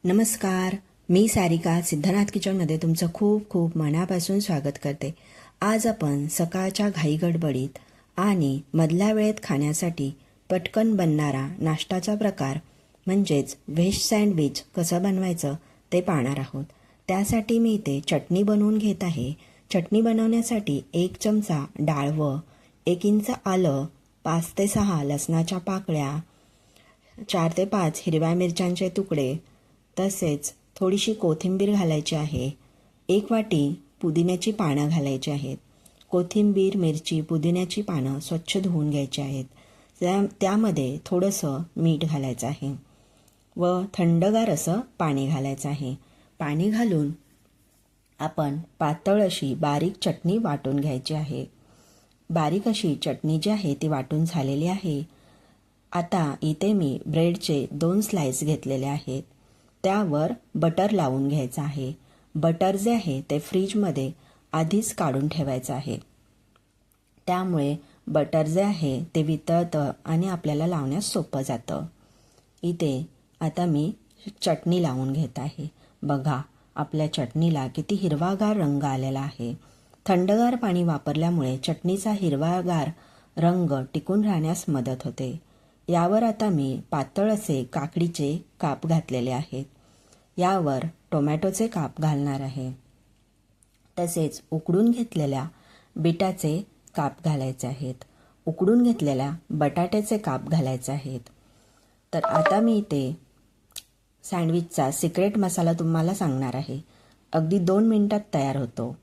नमस्कार, मी सारिका सिद्धनाथ किचनमध्ये तुमचं खूप खूप मनापासून स्वागत करते। आज आपण सकाळच्या घाईगडबडीत आणि मधल्या वेळेत खाण्यासाठी पटकन बनणारा नाश्ताचा प्रकार म्हणजेच व्हेज सँडविच कसं बनवायचं ते पाहणार आहोत। त्यासाठी मी इथे चटणी बनवून घेत आहे। चटणी बनवण्यासाठी 1 चमचा डाळवं, 1 इंच आलं, 5 ते 6 लसणाच्या पाकळ्या, 4 ते 5 हिरव्या मिरच्यांचे तुकडे, तसेच थोडीशी कोथिंबीर घालायची आहे। 1 वाटी पुदिन्याची पानं घालायची आहेत। कोथिंबीर, मिरची, पुदिन्याची पानं स्वच्छ धुवून घ्यायची आहेत। त्यामध्ये थोडंसं मीठ घालायचं आहे व थंडगार असं पाणी घालायचं आहे। पाणी घालून आपण पातळ अशी बारीक चटणी वाटून घ्यायची आहे। बारीक अशी चटणी जी आहे ती वाटून झालेली आहे। आता इथे मी ब्रेडचे 2 स्लाइस घेतलेले आहेत। त्यावर बटर लावून घ्यायचं आहे। बटर जे आहे ते फ्रीजमध्ये आधीच काढून ठेवायचं आहे। त्यामुळे बटर जे आहे ते वितळतं आणि आपल्याला लावण्यास सोपं जातं। इथे आता मी चटणी लावून घेत आहे। बघा, आपल्या चटणीला किती हिरवागार रंग आलेला आहे। थंडगार पाणी वापरल्यामुळे चटणीचा हिरवागार रंग टिकून राहण्यास मदत होते। यावर आता मी पातळ असे काकडीचे काप घातलेले आहेत। यावर टोमॅटोचे काप घालणार आहे। तसेच उकडून घेतलेल्या बीटाचे काप घालायचे आहेत। उकडून घेतलेल्या बटाट्याचे काप घालायचे आहेत। तर आता मी इथे सँडविचचा सिक्रेट मसाला तुम्हाला सांगणार आहे। अगदी 2 मिनिटात तयार होतो।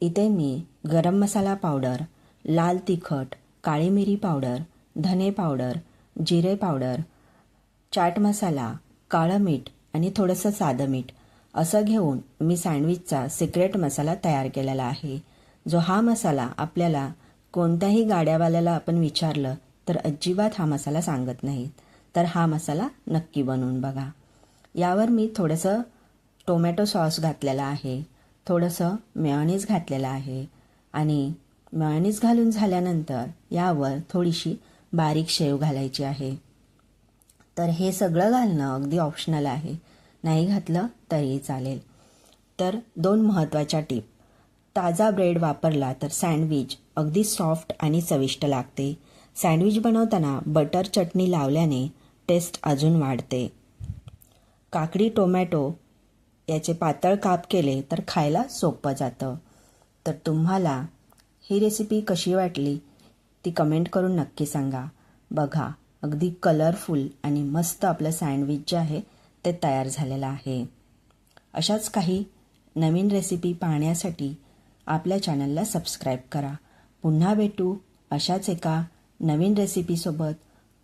इथे मी गरम मसाला पावडर, लाल तिखट, काळी मिरी पावडर, धने पावडर, जिरे पावडर, चाट मसाला, काळं मीठ आणि थोडंसं साधं मीठ असं घेऊन मी सँडविचचा सिक्रेट मसाला तयार केलेला आहे। जो हा मसाला आपल्याला कोणत्याही गाड्यावाल्याला आपण विचारलं तर अजिबात हा मसाला सांगत नाहीत। तर हा मसाला नक्की बनवून बघा। यावर मी थोडंसं टोमॅटो सॉस घातलेला आहे, थोडंसं मेयोनीज घातलेलं आहे आणि मेयोनीज घालून झाल्यानंतर यावर थोडीशी बारीक शेव घालायची आहे। तर हे सगळं घालणं अगदी ऑप्शनल आहे, नाही घातलं तरी चालेल। तर 2 महत्त्वाच्या टिप, ताजा ब्रेड वापरला तर सँडविच अगदी सॉफ्ट आणि चविष्ट लागते। सँडविच बनवताना बटर चटणी लावल्याने टेस्ट अजून वाढते। काकडी, टोमॅटो याचे पातळ काप केले तर खायला सोपं जातं। तर तुम्हाला ही रेसिपी कशी वाटली ती कमेंट करून नक्की सांगा। बघा, अगदी कलरफुल आणि मस्त आपलं सँडविच जे आहे ते तयार झालेलं आहे। अशाच काही नवीन रेसिपी पाहण्यासाठी आपल्या चॅनलला सबस्क्राईब करा। पुन्हा भेटू अशाच एका नवीन रेसिपीसोबत।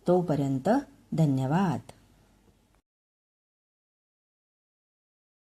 तोपर्यंत धन्यवाद।